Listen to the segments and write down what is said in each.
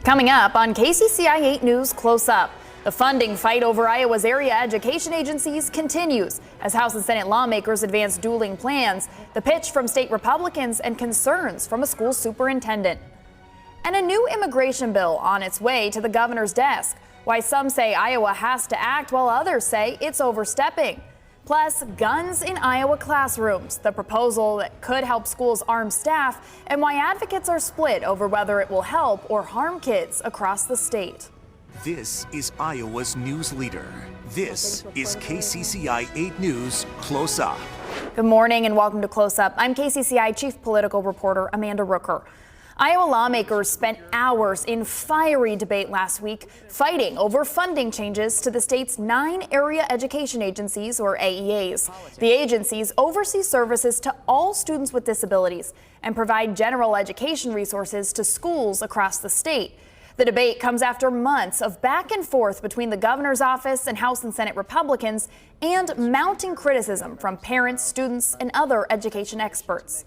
Coming up on KCCI 8 News Close Up, the funding fight over Iowa's area education agencies continues as House and Senate lawmakers advance dueling plans, the pitch from state Republicans and concerns from a school superintendent. And a new immigration bill on its way to the governor's desk. Why some say Iowa has to act while others say it's overstepping. Plus, guns in Iowa classrooms, the proposal that could help schools arm staff, and why advocates are split over whether it will help or harm kids across the state. This is Iowa's news leader. This is KCCI 8 News Close Up. Good morning and welcome to Close Up. I'm KCCI Chief Political Reporter Amanda Rooker. Iowa lawmakers spent hours in fiery debate last week fighting over funding changes to the state's 9 area education agencies, or AEAs. The agencies oversee services to all students with disabilities and provide general education resources to schools across the state. The debate comes after months of back and forth between the governor's office and House and Senate Republicans and mounting criticism from parents, students, and other education experts.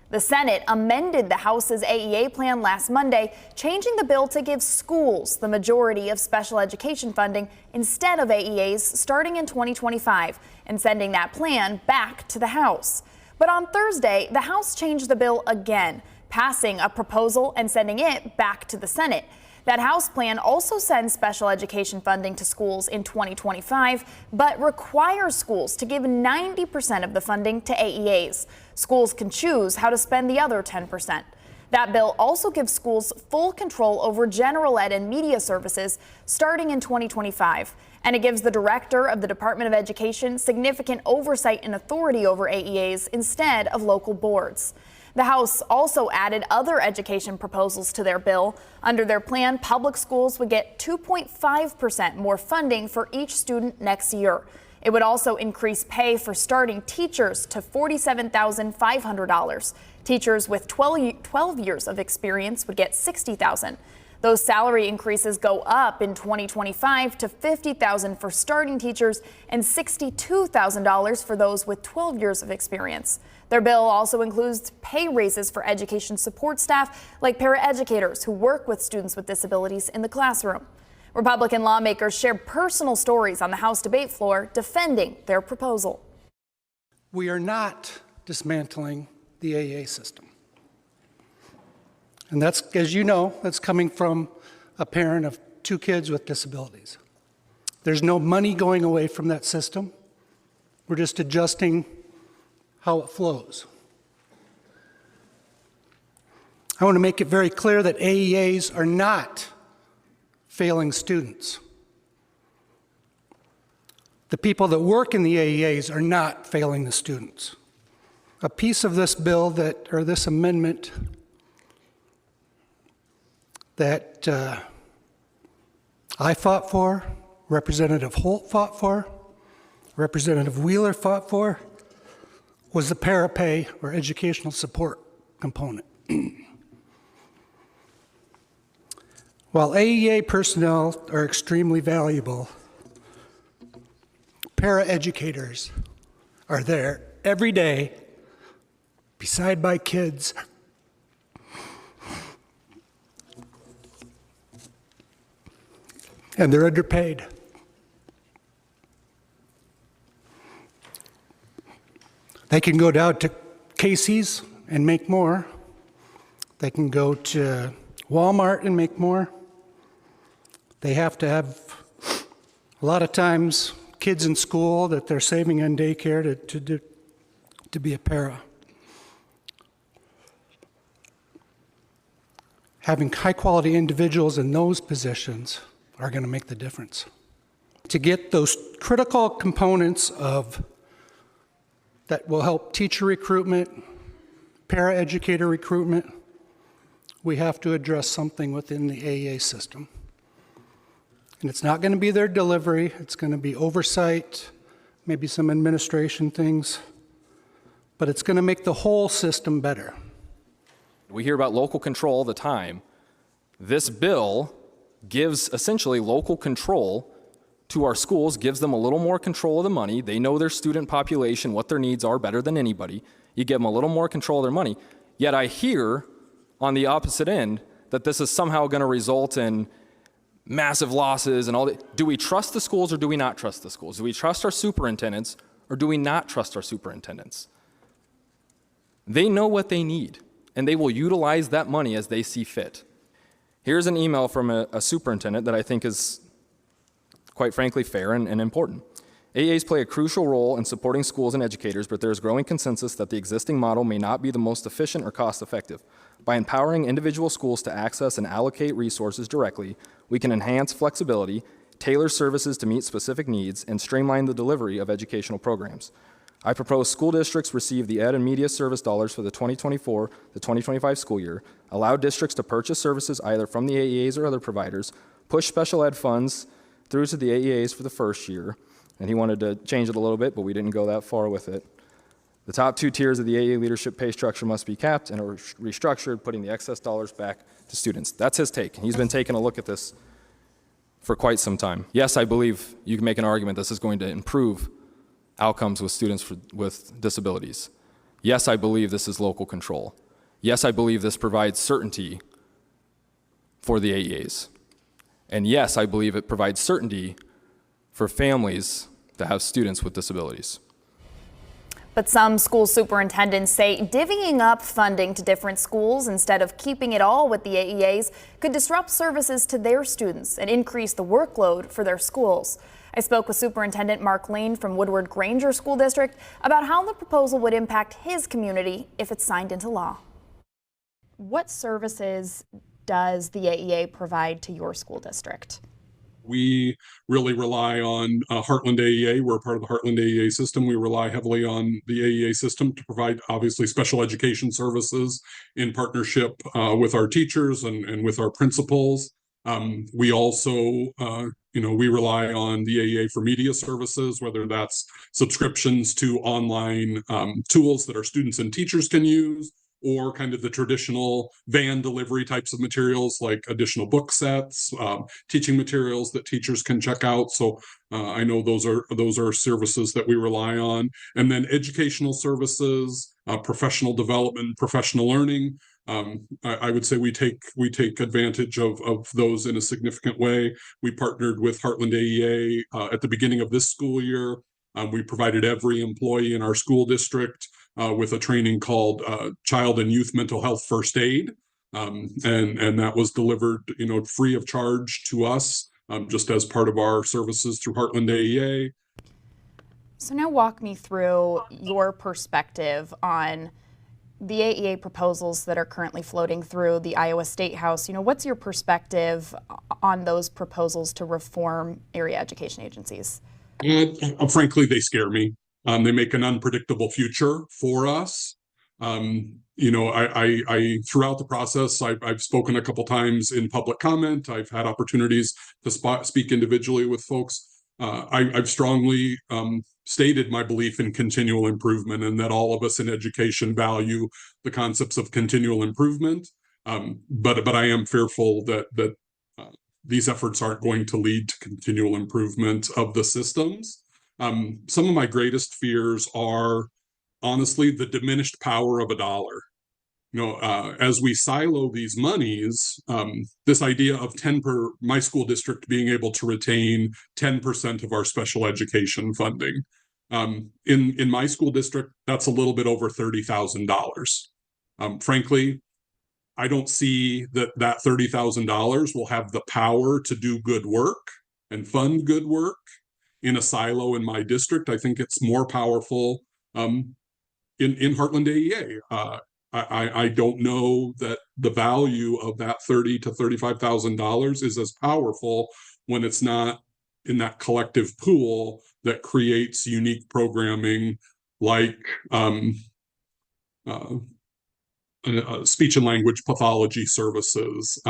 The Senate amended the House's AEA plan last Monday, changing the bill to give schools the majority of special education funding instead of AEAs starting in 2025 and sending that plan back to the House. But on Thursday, the House changed the bill again, passing a proposal and sending it back to the Senate. That House plan also sends special education funding to schools in 2025, but requires schools to give 90% of the funding to AEAs. Schools can choose how to spend the other 10%. That bill also gives schools full control over general ed and media services starting in 2025. And it gives the director of the Department of Education significant oversight and authority over AEAs instead of local boards. The House also added other education proposals to their bill. Under their plan, public schools would get 2.5% more funding for each student next year. It would also increase pay for starting teachers to $47,500. Teachers with 12 years of experience would get $60,000. Those salary increases go up in 2025 to $50,000 for starting teachers and $62,000 for those with 12 years of experience. Their bill also includes pay raises for education support staff like paraeducators who work with students with disabilities in the classroom. Republican lawmakers shared personal stories on the House debate floor defending their proposal. We are not dismantling the AEA system. And that's, as you know, that's coming from a parent of 2 kids with disabilities. There's no money going away from that system. We're just adjusting how it flows. I want to make it very clear that AEAs are not failing students. The people that work in the AEAs are not failing the students. A piece of this bill or this amendment that I fought for, Representative Holt fought for, Representative Wheeler fought for, was the para-pay or educational support component. While AEA personnel are extremely valuable, paraeducators are there every day beside my kids and they're underpaid. They can go down to Casey's and make more. They can go to Walmart and make more. They have to have, a lot of times, kids in school that they're saving on daycare to be a para. Having high-quality individuals in those positions are going to make the difference. To get those critical components that will help teacher recruitment, paraeducator recruitment, we have to address something within the AEA system. And it's not going to be their delivery, it's going to be oversight, maybe some administration things, but it's going to make the whole system better. We hear about local control all the time. This bill gives essentially local control to our schools, gives them a little more control of the money. They know their student population, what their needs are better than anybody. You give them a little more control of their money. Yet I hear on the opposite end that this is somehow going to result in massive losses and all that. Do we trust the schools or do we not trust the schools? Do we trust our superintendents or do we not trust our superintendents? They know what they need, and they will utilize that money as they see fit. Here's an email from a superintendent that I think is, quite frankly, fair and important. AAs play a crucial role in supporting schools and educators, but there is growing consensus that the existing model may not be the most efficient or cost-effective. By empowering individual schools to access and allocate resources directly, we can enhance flexibility, tailor services to meet specific needs, and streamline the delivery of educational programs. I propose school districts receive the Ed and Media Service dollars for the 2024 to 2025 school year, allow districts to purchase services either from the AEAs or other providers, push special ed funds through to the AEAs for the first year, and he wanted to change it a little bit, but we didn't go that far with it. The top 2 tiers of the AEA leadership pay structure must be capped and restructured, putting the excess dollars back to students. That's his take. He's been taking a look at this for quite some time. Yes, I believe you can make an argument this is going to improve outcomes with students with disabilities. Yes, I believe this is local control. Yes, I believe this provides certainty for the AEAs. And yes, I believe it provides certainty for families that have students with disabilities. But some school superintendents say divvying up funding to different schools instead of keeping it all with the AEAs could disrupt services to their students and increase the workload for their schools. I spoke with Superintendent Mark Lane from Woodward Granger School District about how the proposal would impact his community if it's signed into law. What services does the AEA provide to your school district? We really rely on Heartland AEA. We're part of the Heartland AEA system. We rely heavily on the AEA system to provide, obviously, special education services in partnership with our teachers and with our principals. We also, we rely on the AEA for media services, whether that's subscriptions to online tools that our students and teachers can use, or kind of the traditional van delivery types of materials like additional book sets, teaching materials that teachers can check out. So I know those are services that we rely on. And then educational services, professional development, professional learning. I would say we take advantage of those in a significant way. We partnered with Heartland AEA at the beginning of this school year. We provided every employee in our school district with a training called Child and Youth Mental Health First Aid, and that was delivered, free of charge to us, just as part of our services through Heartland AEA. So now walk me through your perspective on the AEA proposals that are currently floating through the Iowa State House. What's your perspective on those proposals to reform area education agencies? Frankly, they scare me. They make an unpredictable future for us. I throughout the process, I've spoken a couple times in public comment. I've had opportunities to speak individually with folks. I've strongly stated my belief in continual improvement, and that all of us in education value the concepts of continual improvement. But I am fearful that these efforts aren't going to lead to continual improvement of the systems. Some of my greatest fears are, honestly, the diminished power of a dollar. As we silo these monies, this idea of my school district being able to retain 10% of our special education funding. In my school district, that's a little bit over $30,000. Frankly, I don't see that $30,000 will have the power to do good work and fund good work in a silo in my district. I think it's more powerful in Heartland AEA. I don't know that the value of that $30,000 to $35,000 is as powerful when it's not in that collective pool that creates unique programming like speech and language pathology services,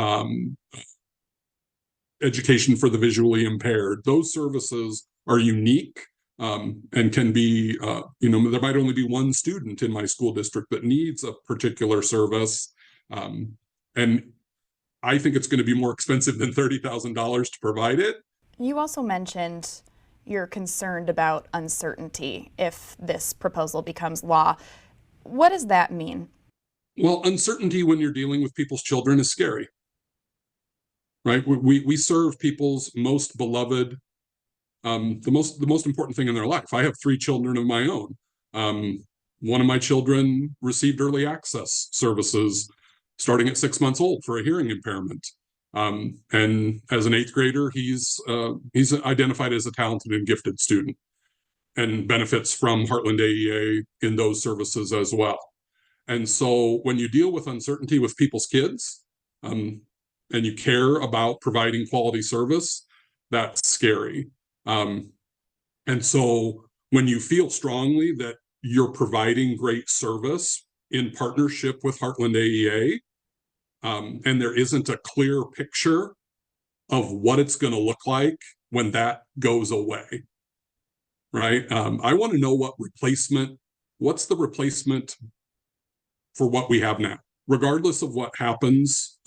education for the visually impaired. Those services are unique and can be, there might only be one student in my school district that needs a particular service. And I think it's going to be more expensive than $30,000 to provide it. You also mentioned you're concerned about uncertainty if this proposal becomes law. What does that mean? Well, uncertainty when you're dealing with people's children is scary. right? We serve people's most beloved, the most important thing in their life. I have 3 children of my own. One of my children received early access services starting at 6 months old for a hearing impairment. And as an 8th grader, he's identified as a talented and gifted student and benefits from Heartland AEA in those services as well. And so when you deal with uncertainty with people's kids, and you care about providing quality service, that's scary. And so when you feel strongly that you're providing great service in partnership with Heartland AEA, and there isn't a clear picture of what it's going to look like when that goes away, right? I want to know what's the replacement for what we have now, regardless of what happens.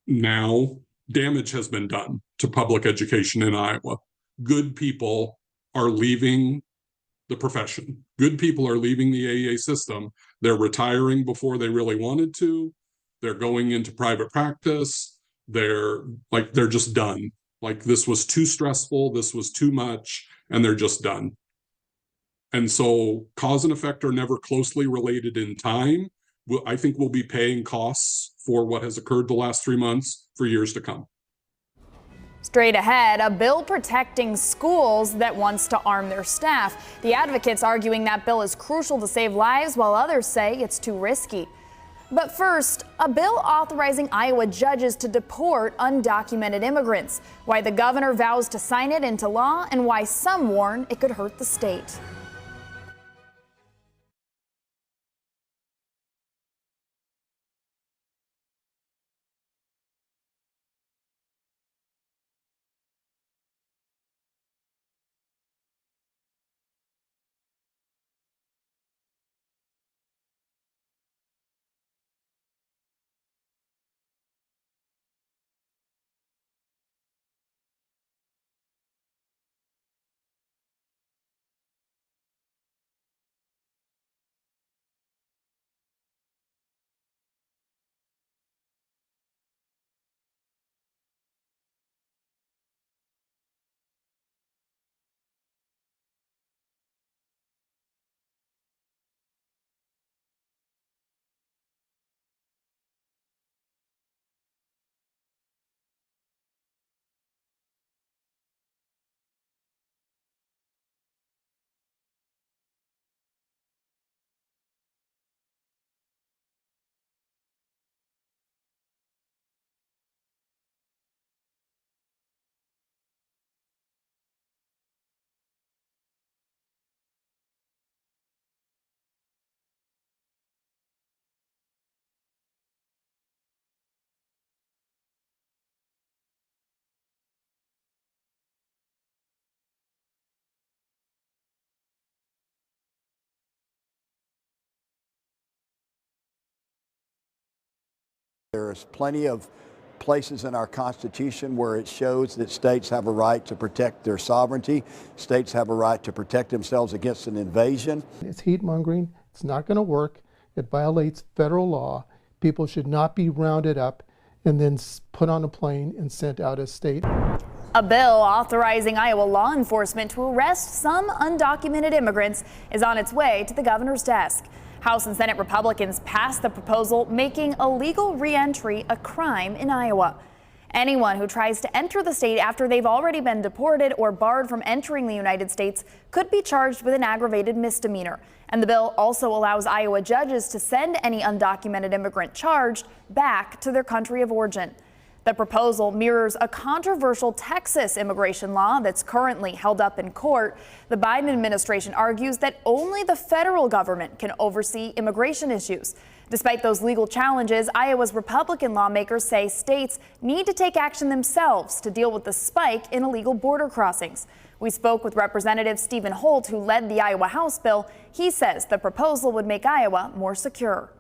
Now, damage has been done to public education in Iowa. Good people are leaving the profession. Good people are leaving the AEA system. They're retiring before they really wanted to. They're going into private practice. They're just done. Like, this was too stressful. This was too much, and they're just done. And so cause and effect are never closely related in time. I think we'll be paying costs for what has occurred the last 3 months for years to come. Straight ahead, a bill protecting schools that wants to arm their staff. The advocates arguing that bill is crucial to save lives, while others say it's too risky. But first, a bill authorizing Iowa judges to deport undocumented immigrants. Why the governor vows to sign it into law, and why some warn it could hurt the state. There's plenty of places in our Constitution where it shows that states have a right to protect their sovereignty. States have a right to protect themselves against an invasion. It's heat mongering. It's not going to work. It violates federal law. People should not be rounded up and then put on a plane and sent out of state. A bill authorizing Iowa law enforcement to arrest some undocumented immigrants is on its way to the governor's desk. House and Senate Republicans passed the proposal making illegal re-entry a crime in Iowa. Anyone who tries to enter the state after they've already been deported or barred from entering the United States could be charged with an aggravated misdemeanor. And the bill also allows Iowa judges to send any undocumented immigrant charged back to their country of origin. The proposal mirrors a controversial Texas immigration law that's currently held up in court. The Biden administration argues that only the federal government can oversee immigration issues. Despite those legal challenges, Iowa's Republican lawmakers say states need to take action themselves to deal with the spike in illegal border crossings. We spoke with Representative Stephen Holt, who led the Iowa House bill. He says the proposal would make Iowa more secure.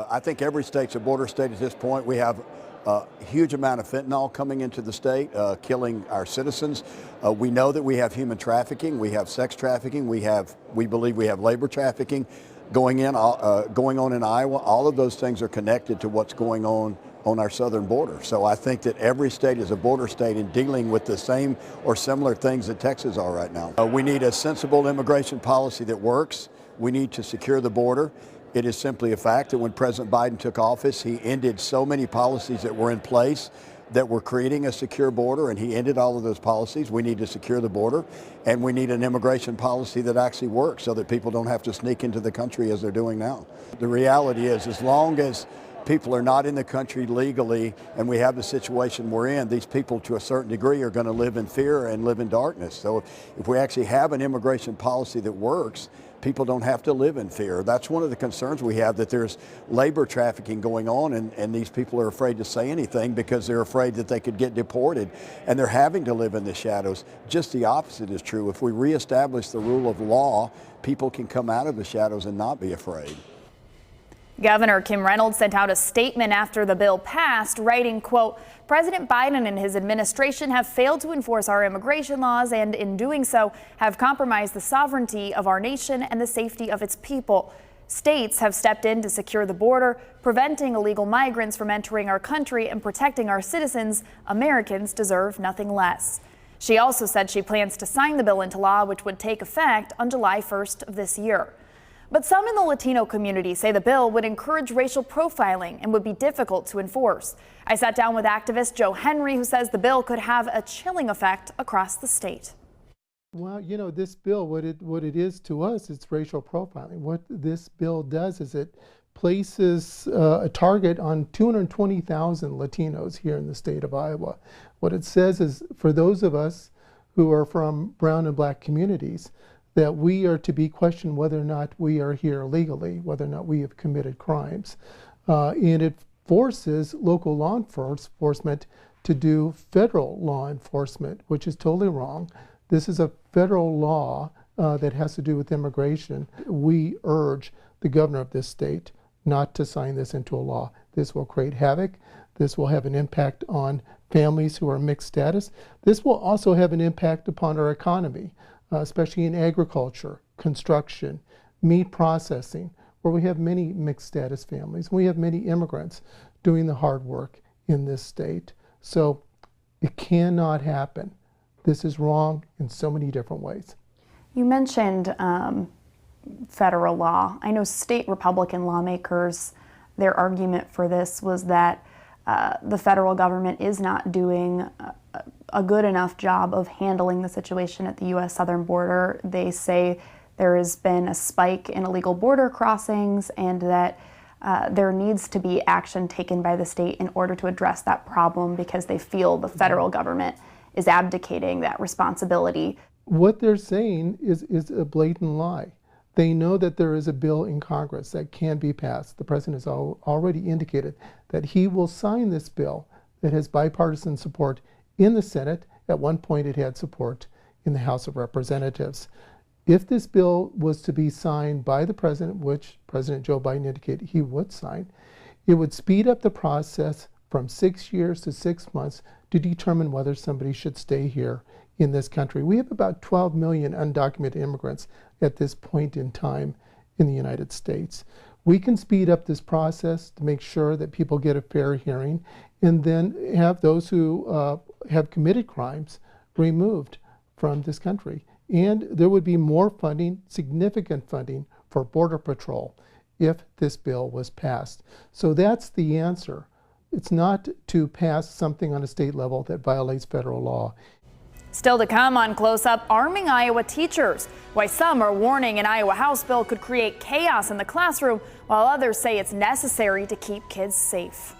I think every state's a border state at this point. We have a huge amount of fentanyl coming into the state, killing our citizens. We know that we have human trafficking, we have sex trafficking, we believe we have labor trafficking going on in Iowa. All of those things are connected to what's going on on our southern border. So I think that every state is a border state in dealing with the same or similar things that Texas are right now. We need a sensible immigration policy that works. We need to secure the border. It is simply a fact that when President Biden took office, he ended so many policies that were in place that were creating a secure border, and he ended all of those policies. We need to secure the border, and we need an immigration policy that actually works so that people don't have to sneak into the country as they're doing now. The reality is, as long as people are not in the country legally and we have the situation we're in, these people to a certain degree are going to live in fear and live in darkness. So if we actually have an immigration policy that works, people don't have to live in fear. That's one of the concerns we have, that there's labor trafficking going on, and these people are afraid to say anything because they're afraid that they could get deported, and they're having to live in the shadows. Just the opposite is true. If we reestablish the rule of law, people can come out of the shadows and not be afraid. Governor Kim Reynolds sent out a statement after the bill passed, writing, quote, "President Biden and his administration have failed to enforce our immigration laws and in doing so have compromised the sovereignty of our nation and the safety of its people. States have stepped in to secure the border, preventing illegal migrants from entering our country and protecting our citizens. Americans deserve nothing less." She also said she plans to sign the bill into law, which would take effect on July 1st of this year. But some in the Latino community say the bill would encourage racial profiling and would be difficult to enforce. I sat down with activist Joe Henry, who says the bill could have a chilling effect across the state. Well, you know, this bill, what it is to us, it's racial profiling. What this bill does is it places a target on 220,000 Latinos here in the state of Iowa. What it says is, for those of us who are from brown and black communities, that we are to be questioned whether or not we are here legally, whether or not we have committed crimes. And it forces local law enforcement to do federal law enforcement, which is totally wrong. This is a federal law that has to do with immigration. We urge the governor of this state not to sign this into a law. This will create havoc. This will have an impact on families who are mixed status. This will also have an impact upon our economy, especially in agriculture, construction, meat processing, where we have many mixed status families. We have many immigrants doing the hard work in this state. So it cannot happen. This is wrong in so many different ways. You mentioned federal law. I know state Republican lawmakers, their argument for this was that the federal government is not doing a good enough job of handling the situation at the U.S. southern border. They say there has been a spike in illegal border crossings and that there needs to be action taken by the state in order to address that problem because they feel the federal government is abdicating that responsibility. What they're saying is a blatant lie. They know that there is a bill in Congress that can be passed. The president has already indicated that he will sign this bill that has bipartisan support in the Senate. At one point it had support in the House of Representatives. If this bill was to be signed by the president, which President Joe Biden indicated he would sign, it would speed up the process from 6 years to 6 months to determine whether somebody should stay here in this country. We have about 12 million undocumented immigrants at this point in time in the United States. We can speed up this process to make sure that people get a fair hearing and then have those who have committed crimes removed from this country. And there would be more funding, significant funding for Border Patrol if this bill was passed. So that's the answer. It's not to pass something on a state level that violates federal law. Still to come on Close Up, arming Iowa teachers. Why some are warning an Iowa House bill could create chaos in the classroom, while others say it's necessary to keep kids safe.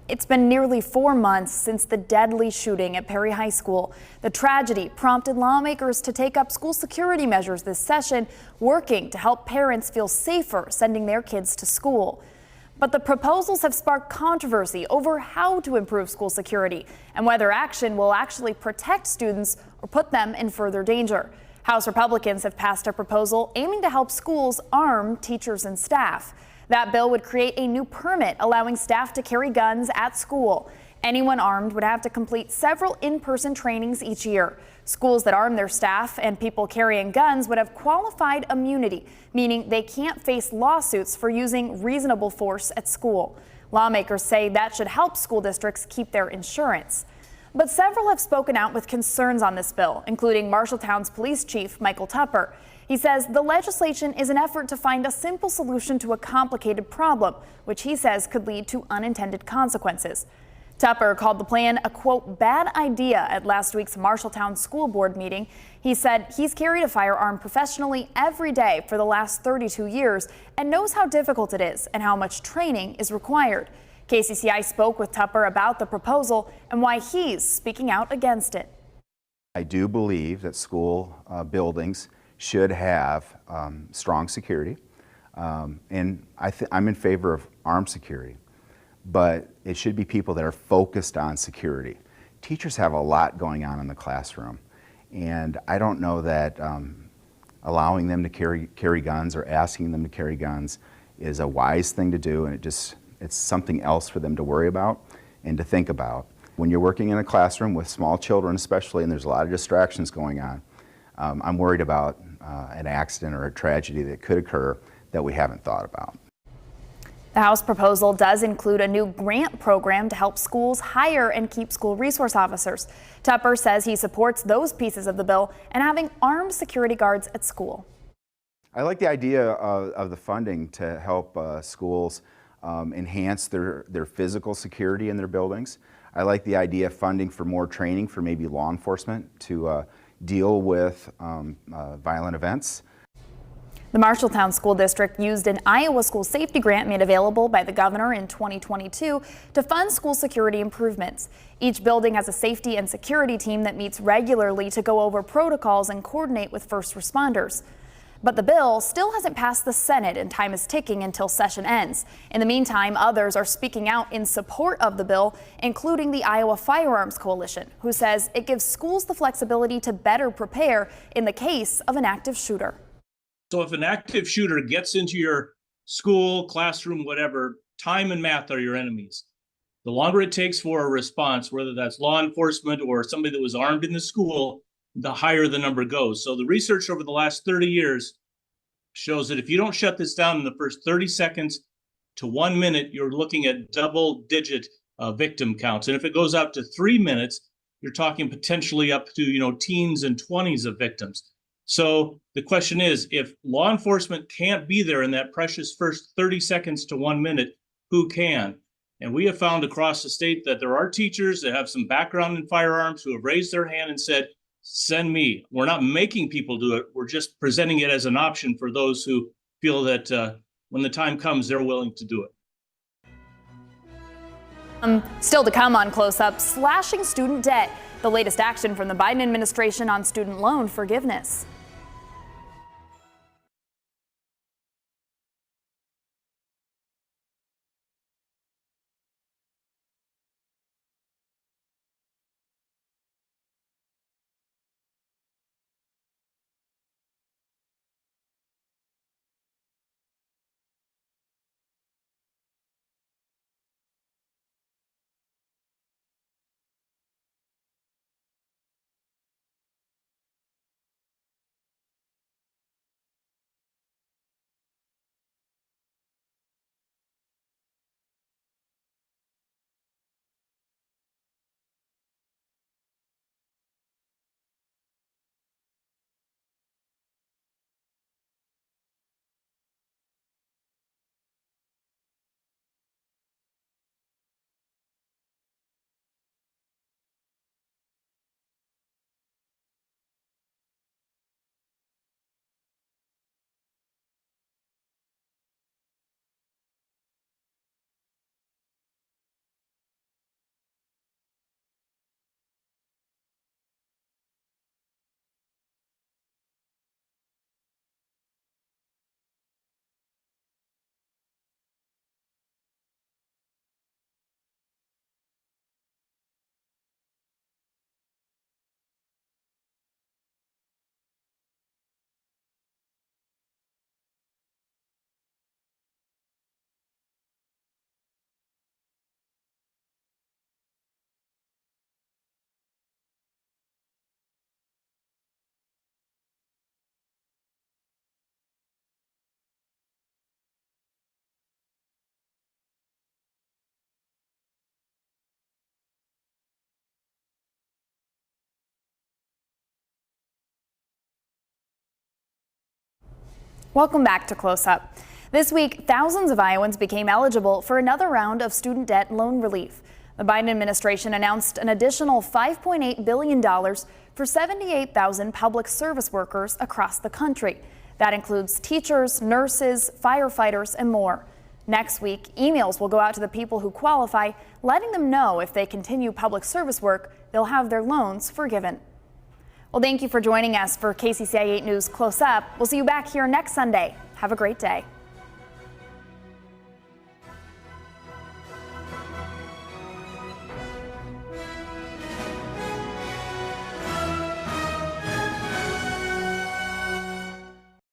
It's been nearly 4 months since the deadly shooting at Perry High School. The tragedy prompted lawmakers to take up school security measures this session, working to help parents feel safer sending their kids to school. But the proposals have sparked controversy over how to improve school security and whether action will actually protect students or put them in further danger. House Republicans have passed a proposal aiming to help schools arm teachers and staff. That bill would create a new permit allowing staff to carry guns at school. Anyone armed would have to complete several in-person trainings each year. Schools that arm their staff and people carrying guns would have qualified immunity, meaning they can't face lawsuits for using reasonable force at school. Lawmakers say that should help school districts keep their insurance. But several have spoken out with concerns on this bill, including Marshalltown's police chief, Michael Tupper. He says the legislation is an effort to find a simple solution to a complicated problem, which he says could lead to unintended consequences. Tupper called the plan a, quote, bad idea at last week's Marshalltown School Board meeting. He said he's carried a firearm professionally every day for the last 32 years and knows how difficult it is and how much training is required. KCCI spoke with Tupper about the proposal and why he's speaking out against it. I do believe that school buildings should have strong security, and I'm in favor of armed security, but it should be people that are focused on security. Teachers have a lot going on in the classroom, and I don't know that allowing them to carry guns or asking them to carry guns is a wise thing to do, and it's something else for them to worry about and to think about. When you're working in a classroom with small children especially, and there's a lot of distractions going on, I'm worried about an accident or a tragedy that could occur that we haven't thought about. The House proposal does include a new grant program to help schools hire and keep school resource officers. Tupper says he supports those pieces of the bill and having armed security guards at school. I like the idea of the funding to help schools enhance their physical security in their buildings. I like the idea of funding for more training for maybe law enforcement to deal with violent events. The Marshalltown School District used an Iowa school safety grant made available by the governor in 2022 to fund school security improvements. Each building has a safety and security team that meets regularly to go over protocols and coordinate with first responders. But the bill still hasn't passed the Senate and time is ticking until session ends. In the meantime, others are speaking out in support of the bill, including the Iowa Firearms Coalition, who says it gives schools the flexibility to better prepare in the case of an active shooter. So if an active shooter gets into your school, classroom, whatever, time and math are your enemies. The longer it takes for a response, whether that's law enforcement or somebody that was armed in the school, the higher the number goes. So the research over the last 30 years shows that if you don't shut this down in the first 30 seconds to 1 minute, you're looking at double-digit victim counts. And if it goes out to 3 minutes, you're talking potentially up to, teens and 20s of victims. So the question is, if law enforcement can't be there in that precious first 30 seconds to 1 minute, who can? And we have found across the state that there are teachers that have some background in firearms who have raised their hand and said, send me. We're not making people do it. We're just presenting it as an option for those who feel that when the time comes, they're willing to do it. Still to come on Close Up, slashing student debt, the latest action from the Biden administration on student loan forgiveness. Welcome back to Close Up. This week, thousands of Iowans became eligible for another round of student debt loan relief. The Biden administration announced an additional $5.8 billion for 78,000 public service workers across the country. That includes teachers, nurses, firefighters, and more. Next week, emails will go out to the people who qualify, letting them know if they continue public service work, they'll have their loans forgiven. Well, thank you for joining us for KCCI 8 News Close Up. We'll see you back here next Sunday. Have a great day.